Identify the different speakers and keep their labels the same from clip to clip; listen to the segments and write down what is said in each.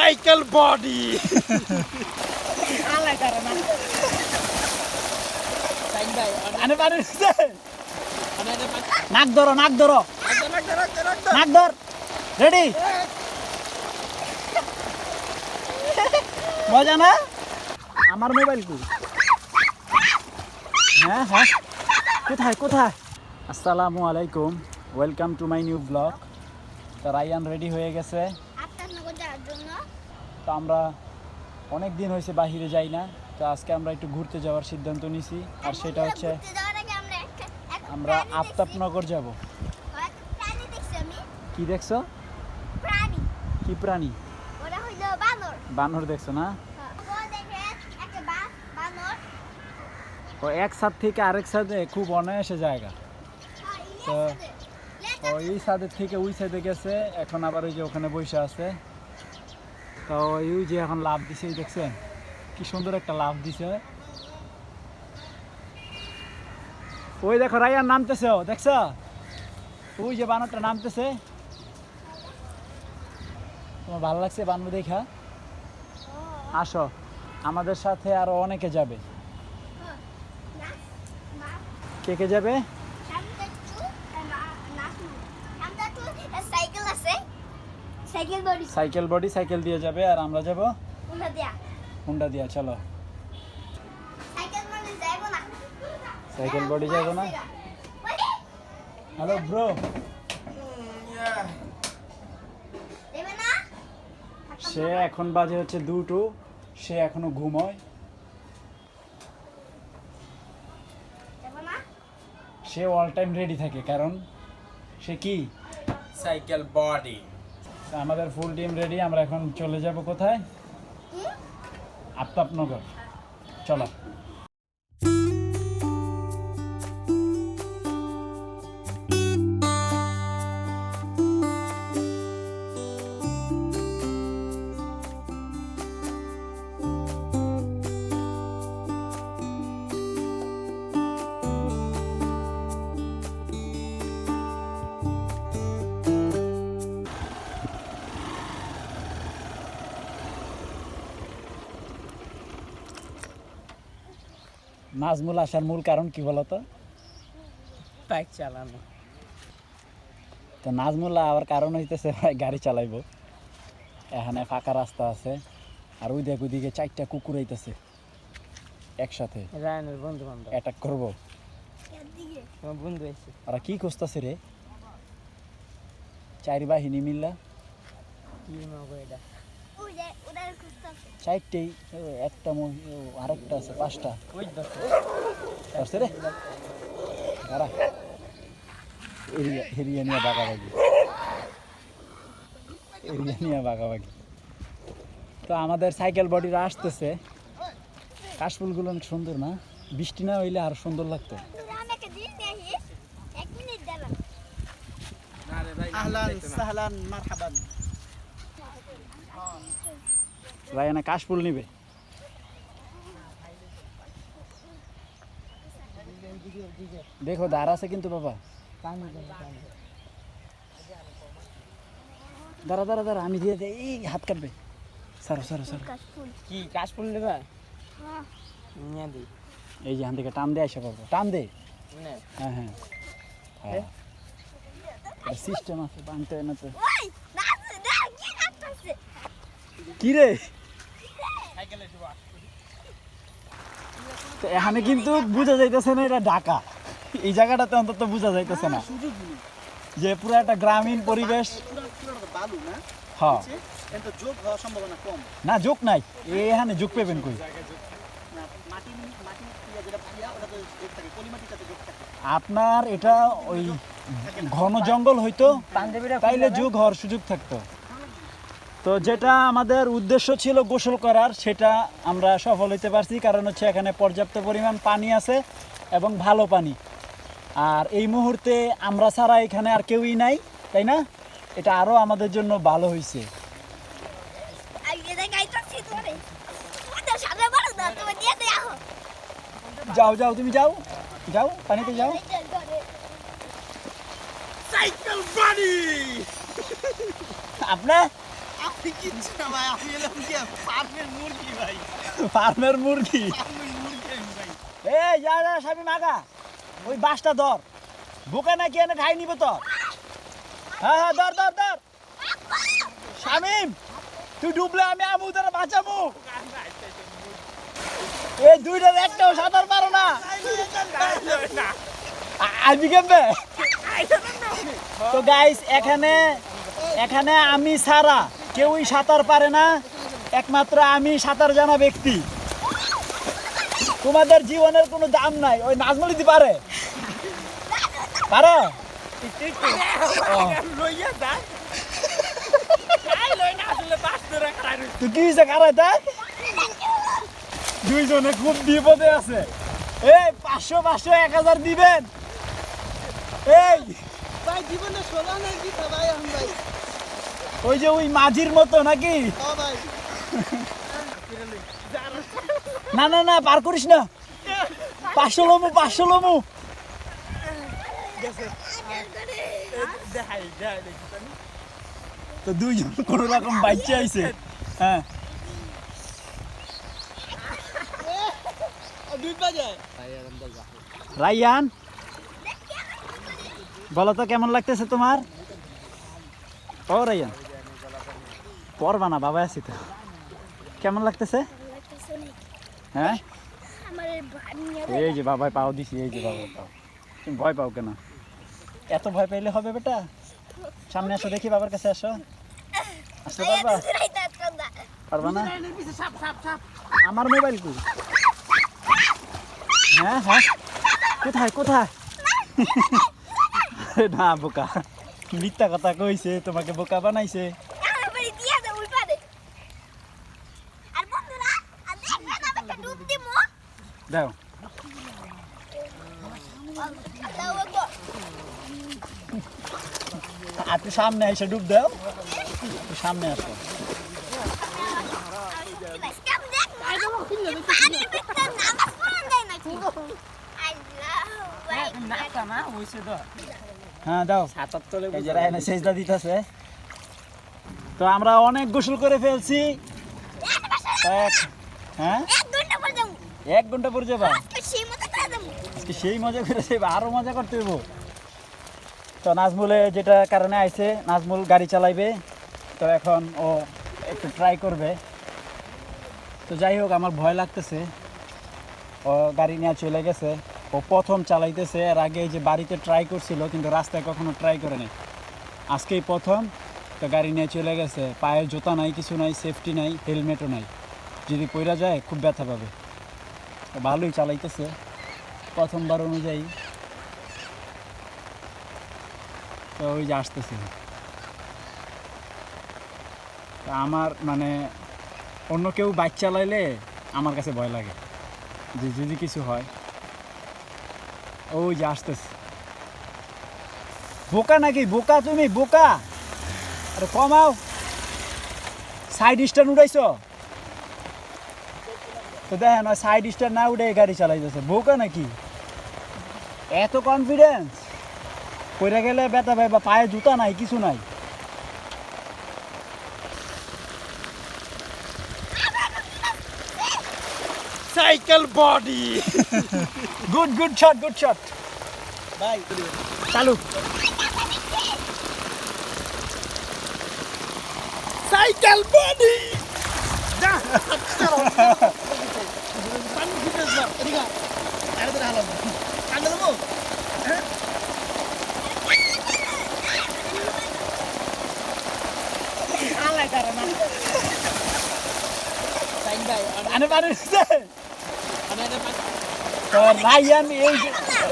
Speaker 1: Cycle body
Speaker 2: আলাই করে না সাইন ভাই আনে পারে নাক ধরো নাক ধরো নাক ধর রেডি মজা না আমার মোবাইল কই হ্যাঁ হ্যাঁ কোথায় কোথায় আসসালামু আলাইকুম welcome to my new blog তো রায়ান রেডি হয়ে গেছে তো আমরা অনেক দিন হয়েছে বাইরে যাই না তো আজকে আমরা একটু ঘুরতে যাওয়ার সিদ্ধান্ত নিয়েছি আর সেটা হচ্ছে আমরা আফতাবনগর যাব কি দেখছো কি প্রাণী বানর দেখছো না ও এক সাথ থেকে আরেক সাথে খুব অনায়াসে জায়গা তো ওই সাইডের থেকে ওই সাইডে গেছে এখন আবার ওই যে ওখানে বসে আছে তো ওই যে এখন লাভ দিছে দেখছেন কি সুন্দর একটা লাভ দিছে ওই দেখো রায়ান নামতেছে ও দেখছো ওই যে বানরটা নামতেছে তোমার ভালো লাগছে বানর দেখা আসো আমাদের সাথে আরো অনেকে যাবে কে কে যাবে সাইকেল বডি সাইকেল দিয়ে যাবে আর আমরা যাব হুন্ডা দিয়া চলো সাইকেল বডি যাব না হ্যালো ব্রো সে এখন বাজে হচ্ছে 2টো সে এখনো ঘুমোয় সে অল টাইম রেডি থাকে কারণ সে কি
Speaker 1: সাইকেল বডি
Speaker 2: আমাদের ফুল টিম রেডি আমরা এখন চলে যাব কোথায় আফতাবনগর চলো নাজমুল আসার মূল কারণ কি বলতো
Speaker 1: বাইক চালানো
Speaker 2: তো নাজমুল আবার কারণ হইতেছে ভাই গাড়ি চালাইবো এখানে ফাঁকা রাস্তা আছে আর ওই দেখ ওইদিকে 4টা কুকুর আইতেছে একসাথে
Speaker 1: রায়নের বন্ধু বান্ধব
Speaker 2: অ্যাটাক করবো
Speaker 1: আমার বন্ধু এসে
Speaker 2: ওরা কি খুঁজতেছে রে 4 বাহিনী মিললা
Speaker 1: কি মগো এটা
Speaker 2: 4টেই একটা আরেকটা আছে 5টা
Speaker 1: ওই দেখো
Speaker 2: আসছে রে দাঁড়া এরিয়া নিয়ে বাগাবাগি তো আমাদের সাইকেল বডিরা আসতেছে কাশফুলগুলো অনেক সুন্দর না বৃষ্টি না হইলে আরো সুন্দর লাগতো রায়ানা কাশফুল নিবে দেখো দাঁড় আছে কিন্তু বাবা দাঁড়া দাঁড়া দাঁড়া আমি দিয়ে দেই এই হাত কাটবে সারো
Speaker 1: কি কাশফুল নেবা নিয়ে দি
Speaker 2: এই যে হাত থেকে টান দিয়ে আসা পাবো টান দে
Speaker 1: নে
Speaker 2: হ্যাঁ হ্যাঁ সিস্টেম আছে বানতে না তো কি রে তো এখানে কিন্তু বোঝা যাইতেছে না এটা ঢাকা এই জায়গাটাতে অন্তত বোঝা যাইতেছে না যে পুরো একটা গ্রামীণ পরিবেশ হ্যাঁ না যোগ নাই এখানে যোগ পেবেন কই আপনার এটা ওই ঘন জঙ্গল হইতো তাইলে যোগ হওয়ার সুযোগ থাকতো তো যেটা আমাদের উদ্দেশ্য ছিল গোসল করার সেটা আমরা সফল হইতে পারছি কারণ হচ্ছে এখানে পর্যাপ্ত পরিমাণ পানি আছে এবং ভালো পানি আর এই মুহূর্তে আমরা ছাড়া এখানে আর কেউই নাই তাই না এটা আরো আমাদের জন্য ভালো হয়েছে যাও যাও তুমি যাও যাও পানিতে যাও
Speaker 1: সাইকেল বডি
Speaker 2: আপনার
Speaker 3: আপনি কিচ্ছু না ভাই, আমি এলাম কি ফার্মের মুরগি ভাই,
Speaker 2: ফার্মের মুরগি।
Speaker 3: ফার্মের মুরগি আমি ভাই।
Speaker 2: এই যা যা শামিম আগা, ওই বাসটা ধর, বোকা নাকি এনে খাই নিব তো। হ্যাঁ হ্যাঁ ধর ধর ধর। শামিম তুই ডুবলে আমি আমু তোরা বাঁচাবো। এই দুইটার একটাও সাঁতার পারো না, আইবি কেমবে? তো গাইস এখানে এখানে আমি ছাড়া কেউই সাঁতার পারে না, একমাত্র আমি সাঁতার জানা ব্যক্তি। তোমাদের জীবনের কোনো দাম নাই, ওই নাজমুল দিতে পারে পারো? তুই কি হয়েছে কারাই তাই? দুইজনে খুব বিপদে আছে। এই 500 500 1000 দিবেন। এই
Speaker 3: ভাই জীবনে সোলা নাই কি ভাই আমি ভাই।
Speaker 2: ওই যে ওই মাঝির মতো নাকি?
Speaker 3: ও ভাই
Speaker 2: না না না পার করিস না, 500 লমু 500 লমু। তো দুইজন কোন রকম বাইচে আইছে। হ্যাঁ
Speaker 3: দুই বাজে
Speaker 2: রাইয়ান বলো তো কেমন লাগতেছে তোমার? ও রাইয়ান পড়বা না, বাবা আছি তো। কেমন লাগতেছে? হ্যাঁ এই যে বাবাই পাও দিছি, এই যে বাবা পাও। তুমি ভয় পাও কেন? এত ভয় পাইলে হবে বেটা? সামনে আসো দেখি, বাবার কাছে আসো। আসতে পারবা? পারবা না?
Speaker 3: সাপ সাপ সাপ
Speaker 2: আমার মোবাইল কই? হ্যাঁ হ্যাঁ কোথায় কোথায়? না বোকা, মিথ্যা কথা কইছে, তোমাকে বোকা বানাইছে। দাও আপনি সামনে এসে ডুব দাও, একটু সামনে আসো। হ্যাঁ দাও। এই যে রায়না সেজদা দিতেছে। তো আমরা অনেক গোসল করে ফেলছি। হ্যাঁ 1 ঘন্টা পর যাবা? আজকে সেই মজা করে যাবা, আরো মজা করতে হইব। তো নাজমুলে যেটা কারণে আইছে, নাজমুল গাড়ি চালাইবে, তো এখন ও একটু ট্রাই করবে। তো যাই হোক আমার ভয় লাগতেছে, ও গাড়ি নিয়ে চলে গেছে, ও প্রথম চালাইতেছে। এর আগে এই যে বাড়িতে ট্রাই করছিল কিন্তু রাস্তায় কখনো ট্রাই করে নাই, আজকেই প্রথম। তো গাড়ি নিয়ে চলে গেছে, পায়ে জুতা নাই, কিছু নাই, সেফটি নাই, হেলমেটও নাই, যদি পইরা যায় খুব ব্যথা পাবে। তো ভালোই চালাইতেছে প্রথমবার অনুযায়ী। তো ওই যে আসতেছে। তো আমার মানে অন্য কেউ বাইক চালাইলে আমার কাছে ভয় লাগে যে যদি কিছু হয়। ওই যে আসতেছে। বোকা নাকি? বোকা তুমি বোকা? আরে কমাও, সাইড স্ট্যান্ড উঠাইছো তো দেখেন, সাইড স্ট্যান্ড না উঠে গাড়ি চালাইতেছে। বোকা নাকি? এত কনফিডেন্স? পড়ে গেলে ব্যথা পাই, বা পায়ে জুতা নাই, কিছু নাই।
Speaker 3: Cycle body
Speaker 2: good good shot, good shot
Speaker 3: ভাই।
Speaker 2: চালু।
Speaker 3: সাইকেল বডি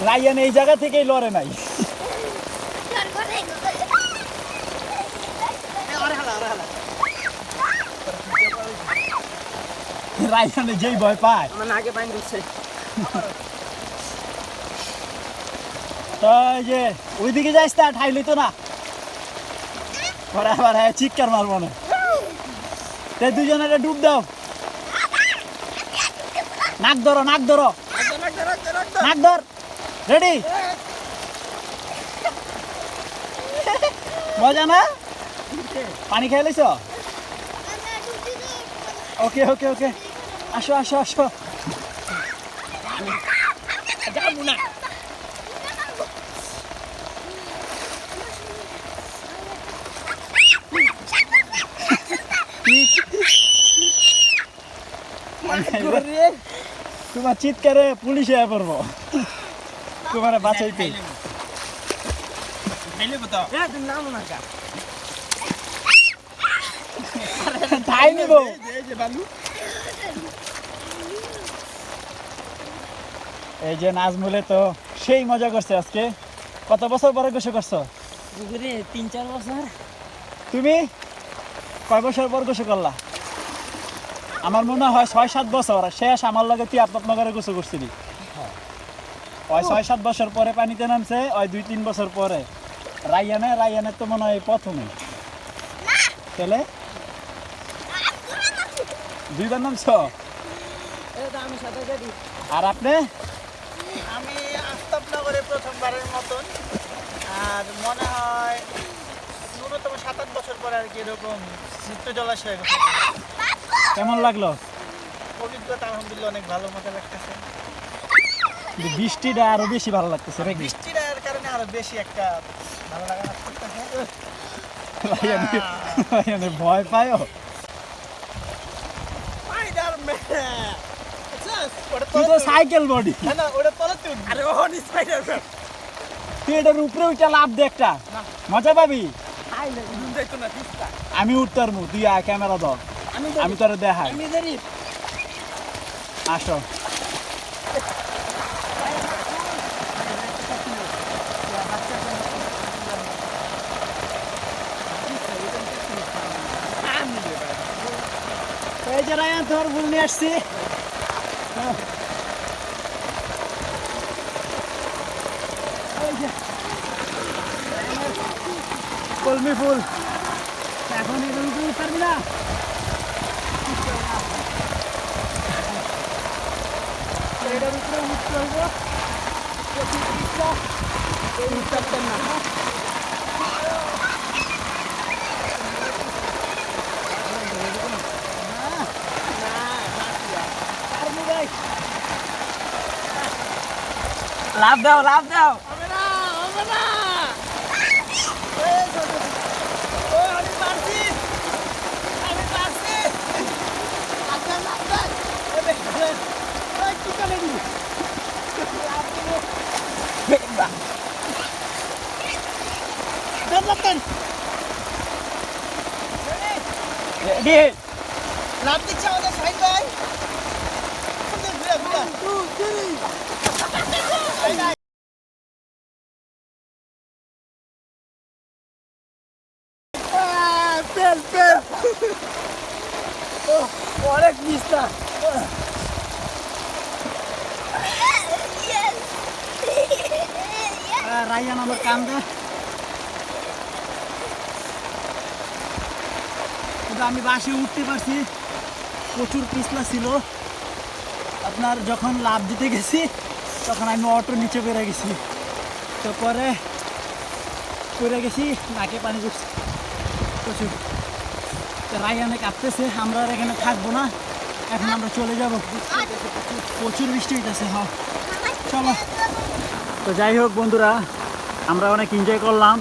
Speaker 2: রায়ান এই জায়গা থেকেই লড়ে নাই। রায়ানে যেই ভয় পায়।
Speaker 1: আগে পানি দিচ্ছে।
Speaker 2: তো এই যে ওইদিকে যাইস তা ঠাইলি তো না, পরে আবার চিৎকার মারবো না। তাই দুজনে ডুব দাও, নাক ধরো, নাক ধরো, নাক ধর, রেডি? মজা না? পানি খেয়ে লাইছ? ওকে ওকে ওকে আসো আসো আসো
Speaker 1: যাবো না।
Speaker 2: তোমার চিৎকারে পুলিশে পড়বো তোমার বাঁচাইতে
Speaker 3: খাইলে তো
Speaker 1: তুমি নামো না কা।
Speaker 2: তাই নিব
Speaker 3: এই যে বালু
Speaker 2: এই যে নাজমুলে তো সেই মজা করছে আজকে কত বছর পরে গোসল করছো
Speaker 1: পুকুরে 3-4 বছর।
Speaker 2: তুমি কয় বছর পর গোসল করলা আমার মনে হয় 6-7 বছর শেষ আমার লগে তুই আত্মনগরে গোসল করছিলি ওই 6-7 বছর পরে পানিতে নামছে ওই 2-3 বছর পরে রায়ানের তো মনে হয় প্রথমে তাহলে দুইবার নামছো
Speaker 1: আমি সাথে যাবি।
Speaker 2: আর আপনি
Speaker 3: আমি আফতাবনগরে প্রথমবারের মতন আর মনে হয় ন্যূনতম 7-8 বছর পরে আর কি এরকম চিত্ত জলাশয় গোসল করি।
Speaker 2: কেমন লাগলো
Speaker 3: অভিজ্ঞতা আলহামদুলিল্লাহ অনেক ভালো মজা লাগতেছে
Speaker 2: কিন্তু বৃষ্টিটা আরো বেশি ভালো লাগতেছে নাকি
Speaker 3: বৃষ্টির কারণে আরো বেশি একটা ভালো লাগা কাজ করতেছে
Speaker 2: রায়ানে ভয় পায়ও
Speaker 3: স্পাইডারম্যান আচ্ছা ওটা
Speaker 2: তুই তো সাইকেল বডি
Speaker 3: না না ওটা তলাতে উঠবি
Speaker 1: আরে ও স্পাইডারম্যান।
Speaker 2: তুই এটার উপরে উঠে লাভ দে একটা মজা পাবি
Speaker 1: আইলে তুমি দেখো না দিস্তা।
Speaker 2: আমি উঠতার মু তুই আয় ক্যামেরা ধর
Speaker 1: আমি
Speaker 2: আমি তোরে দেখাই
Speaker 1: আমি দেরি।
Speaker 2: আসো এই যে রায়ান তোর ফুল নিয়ে আসছি এই যে কলমি ফুল এখন এগুলো তুই পারবি না এটার উপরে উঠতে হইব উঠতে না
Speaker 1: লাভ দাও লাভ দাও।
Speaker 3: হবে না হবে না ও আমি পারছি আচ্ছা না ওই কি করে দিবি দেন
Speaker 2: রেডি
Speaker 3: লাভ দিচ্ছে আমাদের সাইড ভাই ঘুরে ঘুরে
Speaker 1: পেল অনেক মিস্তা।
Speaker 2: রায়ান আমার কান্দে কিন্তু আমি বাসে উঠতে পারছি প্রচুর পিছলা ছিল আপনার যখন লাভ দিতে গেছি তখন আমি অটোর নিচে বেড়ে গেছি তো পরে গেছি নাকে পানি পড়ছে প্রচুর তো রায়ানে কাঁপতেছে আমরা আর এখানে থাকবো না এখন আমরা চলে যাব প্রচুর বৃষ্টি হইতেছে হ্যাঁ চলো তো যাই হোক বন্ধুরা আমরা অনেক এনজয় করলাম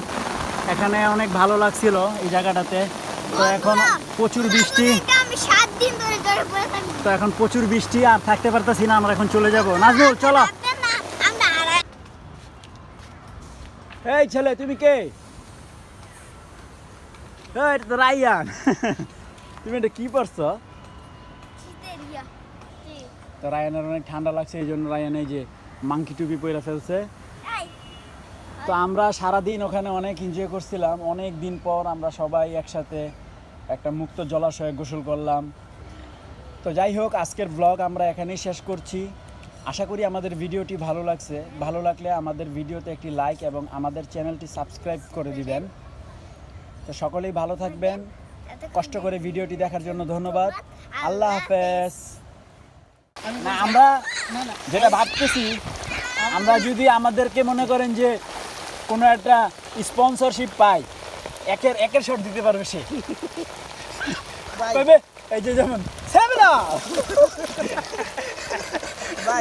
Speaker 2: এখানে অনেক ভালো লাগছিল এই জায়গাটাতে তো এখন প্রচুর বৃষ্টি
Speaker 4: আমি 7 দিন ধরে জ্বরে পড়ে থাকি
Speaker 2: তো এখন প্রচুর বৃষ্টি আর থাকতে পারতেছি না আমরা এখন চলে যাব নাজমুল চলো
Speaker 4: না আমরা আর
Speaker 2: এই ছেলে তুমি কে এই এটা তো রায়ান তুমি এটা কি পড়ছো
Speaker 4: চিতেরিয়া
Speaker 2: তো রায়ানের অনেক ঠান্ডা লাগছে এই জন্য রায়ান এই যে মাংকি টুপি পরে ফেলছে
Speaker 4: এই
Speaker 2: তো আমরা সারাদিন ওখানে অনেক এনজয় করছিলাম অনেক দিন পর আমরা সবাই একসাথে একটা মুক্ত জলাশয়ে গোসল করলাম তো যাই হোক আজকের ব্লগ আমরা এখানেই শেষ করছি আশা করি আমাদের ভিডিওটি ভালো লাগছে ভালো লাগলে আমাদের ভিডিওতে একটি লাইক এবং আমাদের চ্যানেলটি সাবস্ক্রাইব করে দিবেন তো সকলেই ভালো থাকবেন কষ্ট করে ভিডিওটি দেখার জন্য ধন্যবাদ আল্লাহ হাফেজ না আমরা যেটা ভাবতেছি আমরা যদি আমাদেরকে মনে করেন যে কোনো একটা স্পন্সরশিপ পাই একের শট দিতে পারবে সে
Speaker 3: ভাই
Speaker 2: তবে এই যে যেমন সেভেন আপ।
Speaker 3: ভাই